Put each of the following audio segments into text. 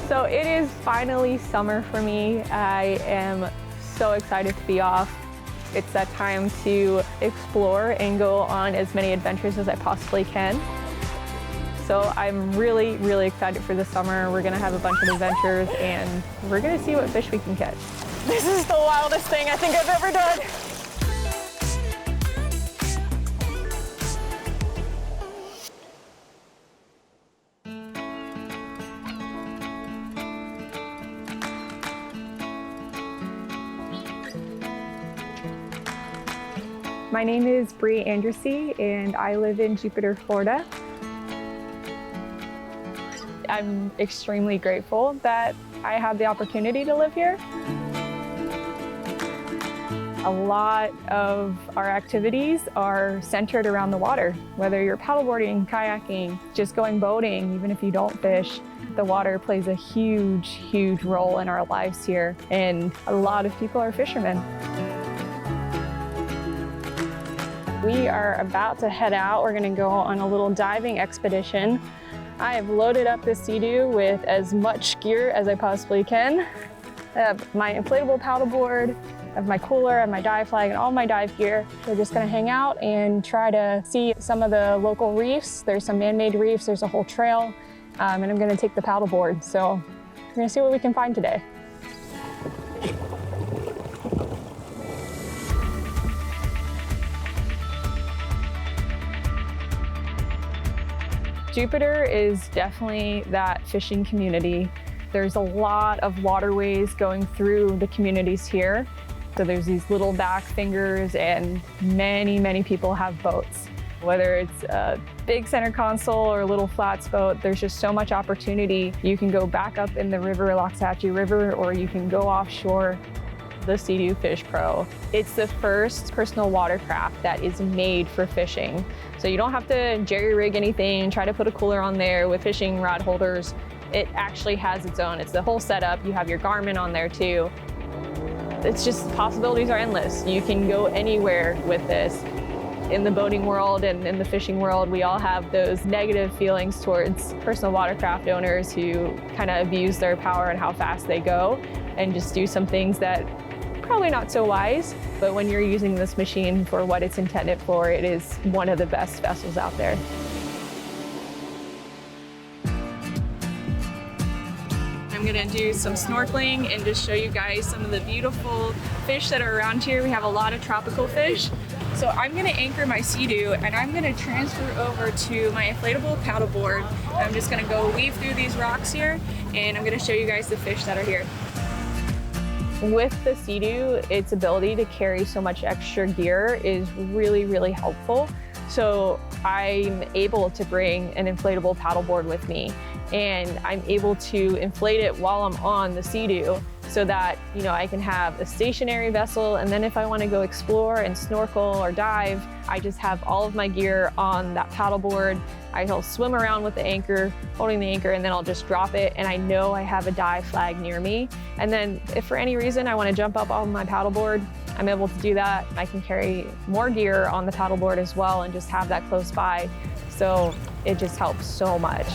So it is finally summer for me. I am so excited to be off. It's that time to explore and go on as many adventures as I possibly can. So I'm really, really excited for the summer. We're gonna have a bunch of adventures and we're gonna see what fish we can catch. This is the wildest thing I think I've ever done. My name is Bri Andrassy and I live in Jupiter, Florida. I'm extremely grateful that I have the opportunity to live here. A lot of our activities are centered around the water, whether you're paddleboarding, kayaking, just going boating, even if you don't fish. The water plays a huge, huge role in our lives here, and a lot of people are fishermen. We are about to head out. We're gonna go on a little diving expedition. I have loaded up this Sea-Doo with as much gear as I possibly can. I have my inflatable paddleboard, I have my cooler, I have my dive flag, and all my dive gear. We're just gonna hang out and try to see some of the local reefs. There's some man-made reefs, there's a whole trail, and I'm gonna take the paddleboard. So we're gonna see what we can find today. Jupiter is definitely that fishing community. There's a lot of waterways going through the communities here. So there's these little back fingers and many, many people have boats. Whether it's a big center console or a little flats boat, there's just so much opportunity. You can go back up in the river, Loxahatchee River, or you can go offshore. The Sea-Doo Fish Pro. It's the first personal watercraft that is made for fishing. So you don't have to jerry rig anything, try to put a cooler on there with fishing rod holders. It actually has its own. It's the whole setup. You have your Garmin on there too. It's just, possibilities are endless. You can go anywhere with this. In the boating world and in the fishing world, we all have those negative feelings towards personal watercraft owners who kind of abuse their power and how fast they go and just do some things that probably not so wise, but when you're using this machine for what it's intended for, it is one of the best vessels out there. I'm gonna do some snorkeling and just show you guys some of the beautiful fish that are around here. We have a lot of tropical fish. So I'm gonna anchor my Sea-Doo and I'm gonna transfer over to my inflatable paddleboard. I'm just gonna go weave through these rocks here and I'm gonna show you guys the fish that are here. With the Sea-Doo, its ability to carry so much extra gear is really, really helpful. So I'm able to bring an inflatable paddleboard with me and I'm able to inflate it while I'm on the Sea-Doo so that, you know, I can have a stationary vessel, and then if I want to go explore and snorkel or dive, I just have all of my gear on that paddleboard. I'll swim around with the anchor, holding the anchor, and then I'll just drop it, and I know I have a dive flag near me. And then if for any reason I want to jump up on my paddleboard, I'm able to do that. I can carry more gear on the paddleboard as well and just have that close by. So it just helps so much.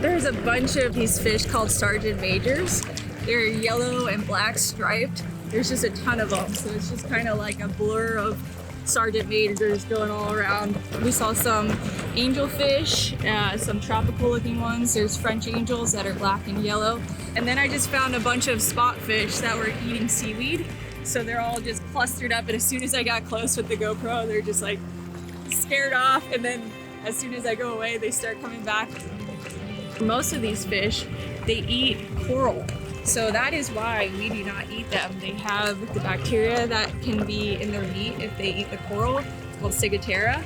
There's a bunch of these fish called Sergeant Majors. They're yellow and black striped. There's just a ton of them, so it's just kind of like a blur of Sergeant Majors going all around. We saw some angelfish, some tropical looking ones. There's French angels that are black and yellow. And then I just found a bunch of spot fish that were eating seaweed. So they're all just clustered up, and as soon as I got close with the GoPro, they're just like scared off, and then as soon as I go away, they start coming back. Most of these fish, they eat coral. So that is why we do not eat them. They have the bacteria that can be in their meat if they eat the coral. It's called ciguatera.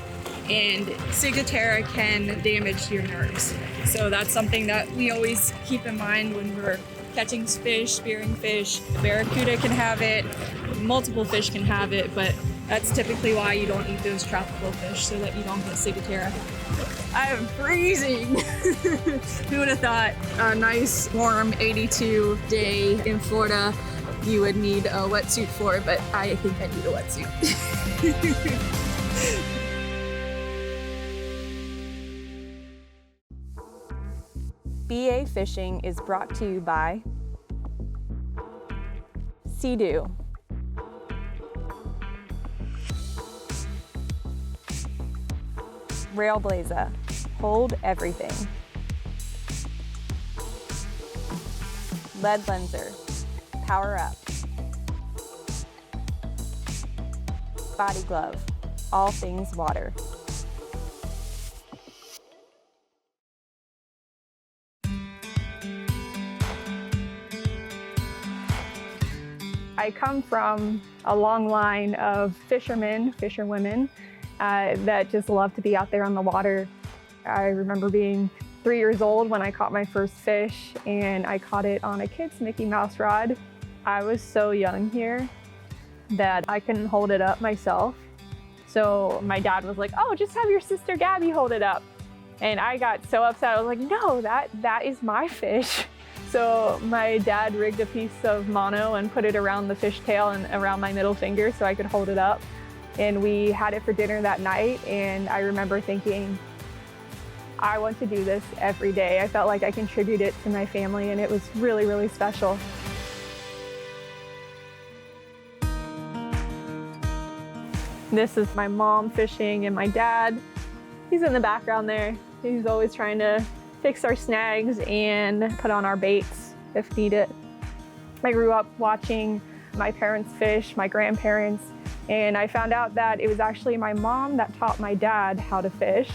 And ciguatera can damage your nerves. So that's something that we always keep in mind when we're catching fish, spearing fish. Barracuda can have it, multiple fish can have it, but that's typically why you don't eat those tropical fish, so that you don't get ciguatera. I am freezing. Who would have thought a nice warm 82 day in Florida you would need a wetsuit for, but I think I need a wetsuit. BA Fishing is brought to you by Sea-Doo, Railblaza, hold everything, Lead Lenser, power up, Body Glove, all things water. I come from a long line of fishermen, fisherwomen that just love to be out there on the water. I remember being 3 years old when I caught my first fish, and I caught it on a kid's Mickey Mouse rod. I was so young here that I couldn't hold it up myself. So my dad was like, oh, just have your sister Gabby hold it up. And I got so upset. I was like, no, that is my fish. So my dad rigged a piece of mono and put it around the fish tail and around my middle finger so I could hold it up. And we had it for dinner that night. And I remember thinking, I want to do this every day. I felt like I contributed to my family, and it was really, really special. This is my mom fishing, and my dad, he's in the background there. He's always trying to fix our snags and put on our baits if needed. I grew up watching my parents fish, my grandparents, and I found out that it was actually my mom that taught my dad how to fish.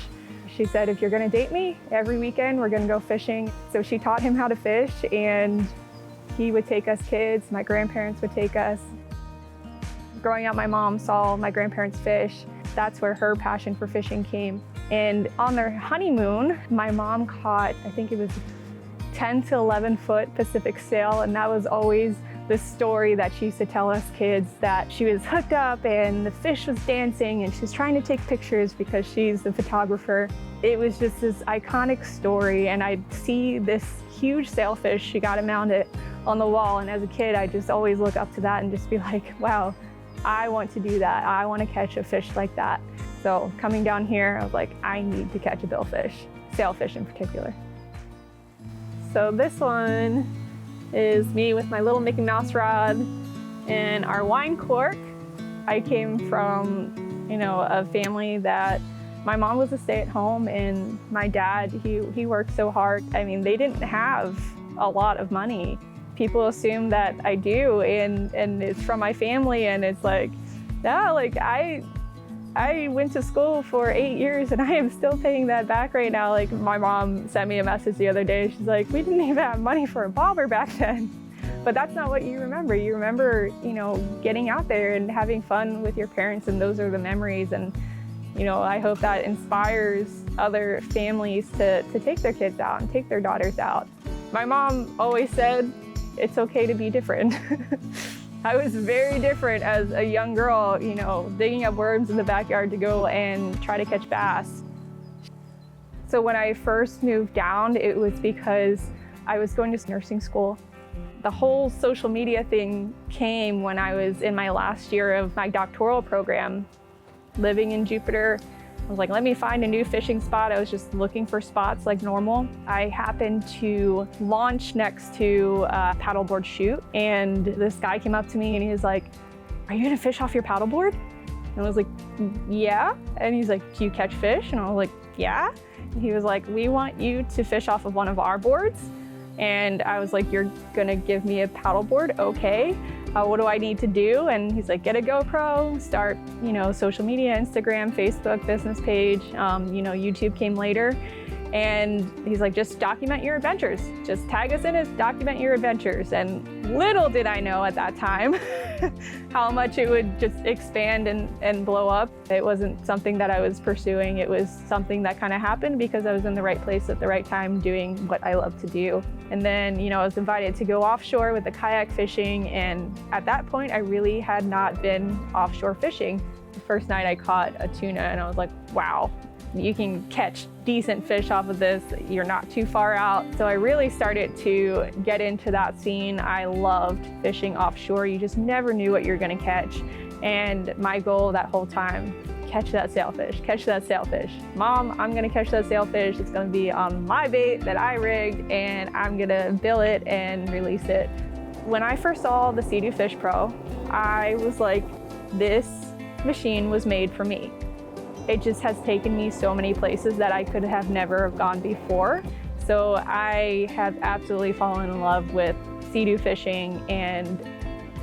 She said, if you're gonna date me, every weekend we're gonna go fishing. So she taught him how to fish, and he would take us kids, my grandparents would take us. Growing up, my mom saw my grandparents fish. That's where her passion for fishing came. And on their honeymoon, my mom caught, I think it was 10 to 11 foot Pacific sail, and that was always the story that she used to tell us kids, that she was hooked up and the fish was dancing and she's trying to take pictures because she's the photographer. It was just this iconic story, and I'd see this huge sailfish. She got it mounted on the wall, and as a kid, I just always look up to that and just be like, wow, I want to do that. I want to catch a fish like that. So coming down here, I was like, I need to catch a billfish, sailfish in particular. So this one is me with my little Mickey Mouse rod and our wine cork. I came from, a family that my mom was a stay-at-home, and my dad, he worked so hard. I mean, they didn't have a lot of money. People assume that I do, and it's from my family, and it's like, no, like I went to school for 8 years and I am still paying that back right now. Like, my mom sent me a message the other day. She's like, we didn't even have money for a bobber back then. But that's not what you remember. You remember, getting out there and having fun with your parents, and those are the memories. And, I hope that inspires other families to take their kids out and take their daughters out. My mom always said, it's okay to be different. I was very different as a young girl, digging up worms in the backyard to go and try to catch bass. So when I first moved down, it was because I was going to nursing school. The whole social media thing came when I was in my last year of my doctoral program. Living in Jupiter, I was like, let me find a new fishing spot. I was just looking for spots like normal. I happened to launch next to a paddleboard chute, and this guy came up to me and he was like, are you gonna fish off your paddleboard? And I was like, yeah. And he's like, do you catch fish? And I was like, yeah. And he was like, we want you to fish off of one of our boards. And I was like, you're gonna give me a paddleboard? Okay. What do I need to do? And he's like, get a GoPro, start, social media, Instagram, Facebook, business page. YouTube came later. And he's like, just document your adventures. Just tag us in as document your adventures. And little did I know at that time how much it would just expand and blow up. It wasn't something that I was pursuing. It was something that kind of happened because I was in the right place at the right time doing what I love to do. And then, I was invited to go offshore with the kayak fishing. And at that point, I really had not been offshore fishing. The first night I caught a tuna and I was like, wow. You can catch decent fish off of this. You're not too far out. So I really started to get into that scene. I loved fishing offshore. You just never knew what you're gonna catch. And my goal that whole time, catch that sailfish, catch that sailfish. Mom, I'm gonna catch that sailfish. It's gonna be on my bait that I rigged and I'm gonna bill it and release it. When I first saw the Sea-Doo Fish Pro, I was like, this machine was made for me. It just has taken me so many places that I could have never gone before. So I have absolutely fallen in love with Sea-Doo fishing, and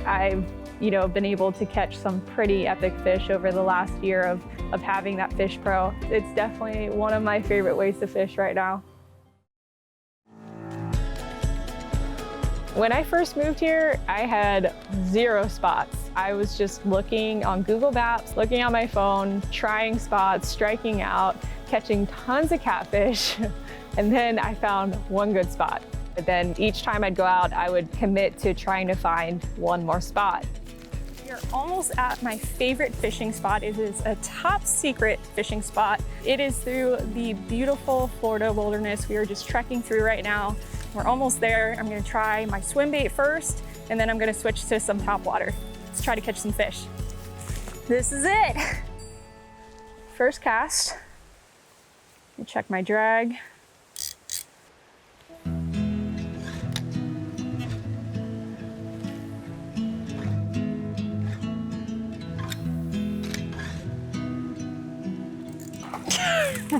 I've been able to catch some pretty epic fish over the last year of having that Fish Pro. It's definitely one of my favorite ways to fish right now. When I first moved here, I had 0 spots. I was just looking on Google Maps, looking on my phone, trying spots, striking out, catching tons of catfish, and then I found one good spot. But then each time I'd go out, I would commit to trying to find one more spot. We're almost at my favorite fishing spot. It is a top secret fishing spot. It is through the beautiful Florida wilderness we are just trekking through right now. We're almost there. I'm gonna try my swim bait first, and then I'm gonna switch to some top water. Let's try to catch some fish. This is it. First cast. Let me check my drag.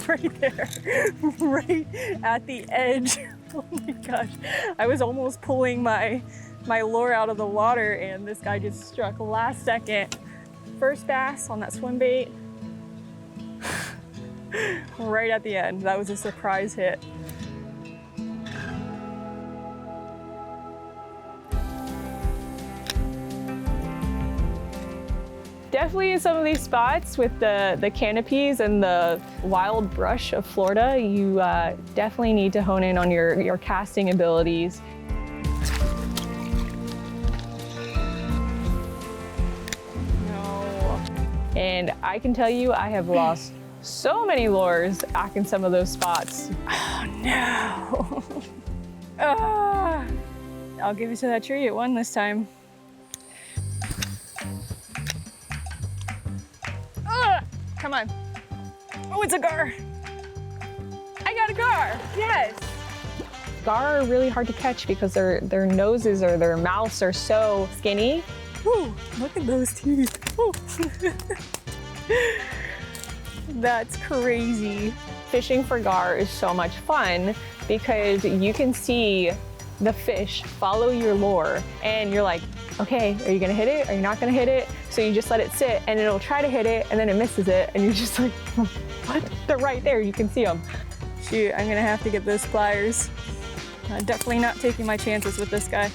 Right there, right at the edge. Oh my gosh, I was almost pulling my lure out of the water and this guy just struck last second. First bass on that swim bait. Right at the end, that was a surprise hit. Definitely in some of these spots with the canopies and the wild brush of Florida, you definitely need to hone in on your casting abilities. No. And I can tell you, I have lost so many lures back in some of those spots. Oh no. I'll give it to that tree. It won this time. Come on. Oh, it's a gar. I got a gar. Yes. Gar are really hard to catch because their noses or their mouths are so skinny. Woo, look at those teeth. That's crazy. Fishing for gar is so much fun because you can see the fish follow your lure and you're like, okay, are you gonna hit it? Are you not gonna hit it? So you just let it sit and it'll try to hit it and then it misses it and you're just like, what? They're right there, you can see them. Shoot, I'm gonna have to get those pliers. Definitely not taking my chances with this guy.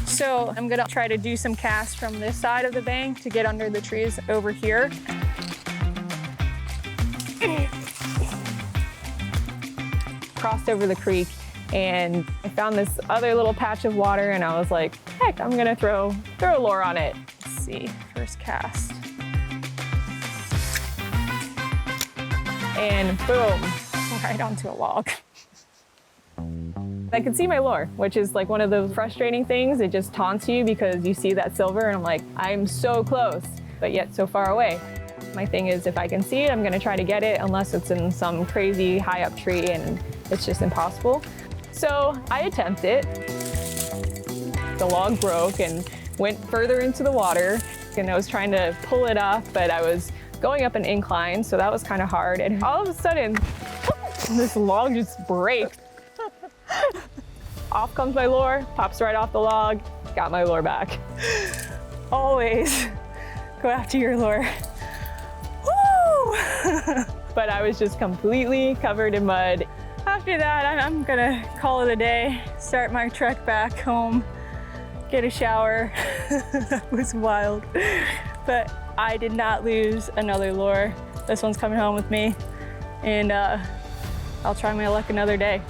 So I'm gonna try to do some casts from this side of the bank to get under the trees over here. Crossed over the creek and I found this other little patch of water and I was like, heck, I'm gonna throw a lure on it. Let's see, first cast. And boom, right onto a log. I could see my lure, which is like one of those frustrating things. It just taunts you because you see that silver and I'm like, I'm so close, but yet so far away. My thing is if I can see it, I'm gonna try to get it unless it's in some crazy high up tree and it's just impossible. So I attempt it. The log broke and went further into the water and I was trying to pull it up, but I was going up an incline, so that was kind of hard. And all of a sudden, this log just breaks. Off comes my lure, pops right off the log, got my lure back. Always go after your lure. but I was just completely covered in mud. After that, I'm gonna call it a day, start my trek back home, get a shower. That was wild. But I did not lose another lure. This one's coming home with me, and I'll try my luck another day.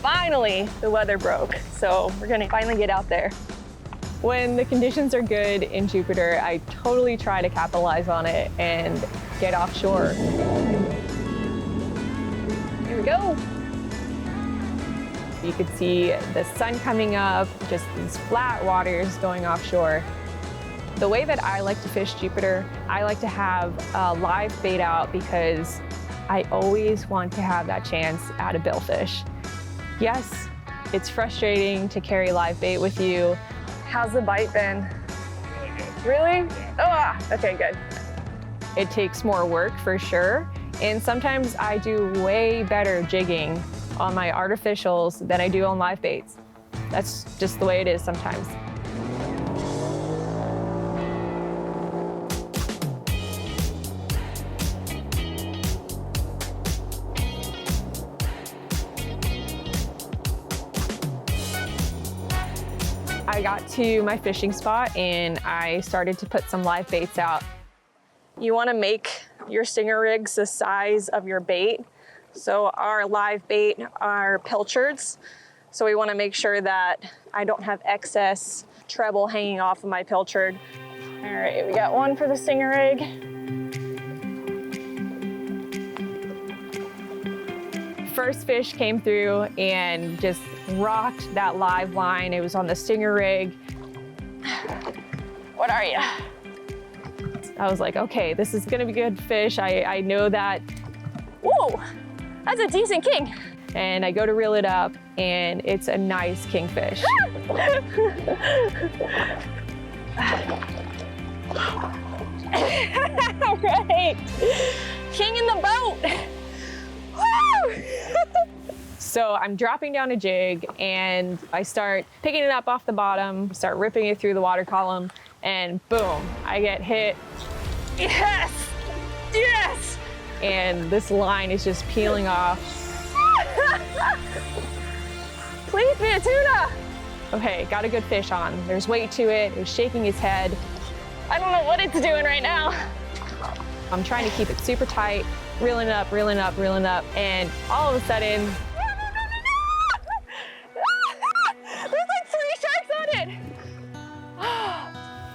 Finally, the weather broke, so we're gonna finally get out there. When the conditions are good in Jupiter, I totally try to capitalize on it and get offshore. Here we go. You could see the sun coming up, just these flat waters going offshore. The way that I like to fish Jupiter, I like to have a live bait out because I always want to have that chance at a billfish. Yes, it's frustrating to carry live bait with you. How's the bite been? Really good. Really? Oh, okay, good. It takes more work for sure. And sometimes I do way better jigging on my artificials than I do on live baits. That's just the way it is sometimes. I got to my fishing spot and I started to put some live baits out. You want to make your stinger rigs the size of your bait. So our live bait are pilchards. So we want to make sure that I don't have excess treble hanging off of my pilchard. All right, we got one for the stinger rig. First fish came through and just rocked that live line. It was on the stinger rig. What are you? I was like, okay, this is gonna be good fish. I know that. Whoa, that's a decent king. And I go to reel it up and it's a nice kingfish. All right, king in the boat. Woo! So I'm dropping down a jig and I start picking it up off the bottom, start ripping it through the water column, and boom, I get hit. Yes! Yes! And this line is just peeling off. Please be a tuna! Okay, got a good fish on. There's weight to it, it was shaking its head. I don't know what it's doing right now. I'm trying to keep it super tight, reeling up, reeling up, reeling up, and all of a sudden, there's like 3 sharks on it.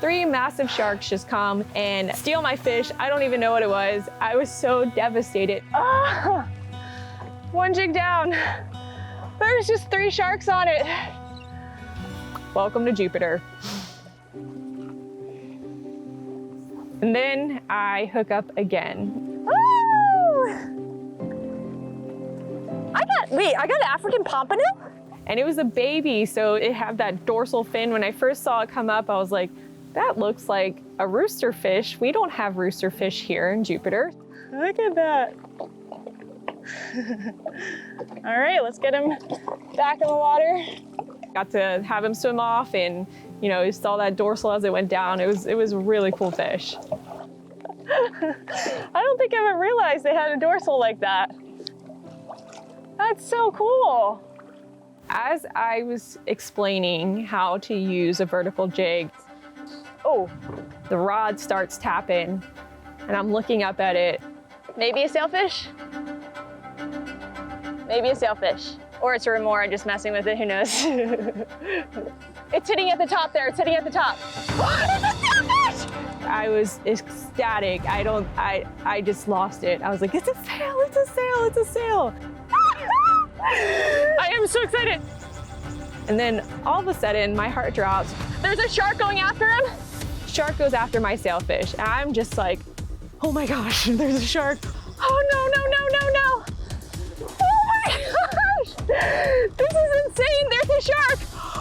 3 massive sharks just come and steal my fish. I don't even know what it was. I was so devastated. One jig down. There's just 3 sharks on it. Welcome to Jupiter. And then I hook up again. Woo! I got an African pompano? And it was a baby, so it had that dorsal fin. When I first saw it come up, I was like, that looks like a rooster fish. We don't have rooster fish here in Jupiter. Look at that. All right, let's get him back in the water. Got to have him swim off and, you know, you saw that dorsal as it went down. It was a really cool fish. I don't think I ever realized they had a dorsal like that. That's so cool. As I was explaining how to use a vertical jig, oh, the rod starts tapping and I'm looking up at it. Maybe a sailfish? Maybe a sailfish. Or it's a remora just messing with it, who knows? It's hitting at the top there, it's hitting at the top. Oh, it's a sailfish! I was ecstatic. I just lost it. I was like, it's a sail, it's a sail, it's a sail. I am so excited. And then all of a sudden, my heart drops. There's a shark going after him. Shark goes after my sailfish. And I'm just like, oh my gosh, there's a shark. Oh no, no, no, no, no. Oh my gosh, this is insane. There's a shark.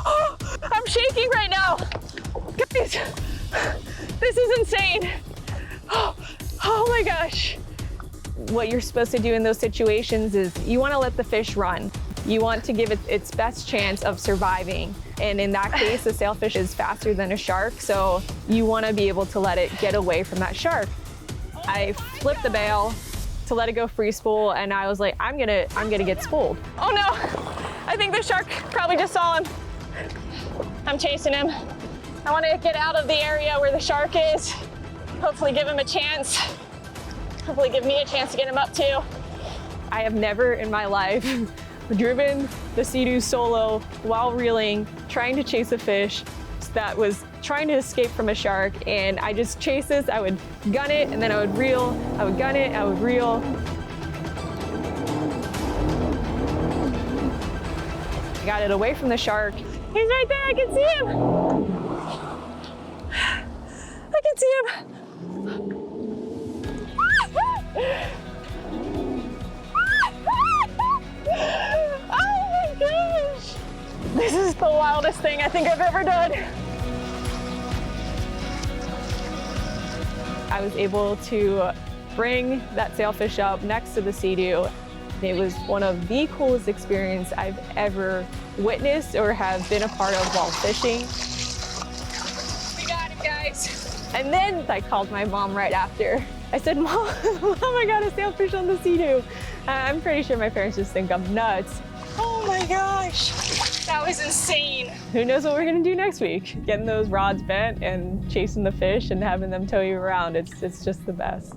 Oh, I'm shaking right now. Guys, this is insane. Oh my gosh. What you're supposed to do in those situations is you want to let the fish run. You want to give it its best chance of surviving. And in that case, a sailfish is faster than a shark, so you want to be able to let it get away from that shark. I flipped the bail to let it go free spool, and I was like, I'm gonna get spooled. Oh no, I think the shark probably just saw him. I'm chasing him. I want to get out of the area where the shark is. Hopefully give him a chance. Hopefully give me a chance to get him up too. I have never in my life driven the Sea-Doo solo while reeling, trying to chase a fish that was trying to escape from a shark, and I just chase this. I would gun it, and then I would reel. I would gun it, I would reel. I got it away from the shark. He's right there, I can see him. I can see him. Oh my gosh! This is the wildest thing I think I've ever done. I was able to bring that sailfish up next to the Sea-Doo. It was one of the coolest experiences I've ever witnessed or have been a part of while fishing. We got him, guys. And then I called my mom right after. I said, Mom, I got a sailfish on the Sea-Doo. I'm pretty sure my parents just think I'm nuts. Oh my gosh, that was insane. Who knows what we're gonna do next week? Getting those rods bent and chasing the fish and having them tow you around, it's just the best.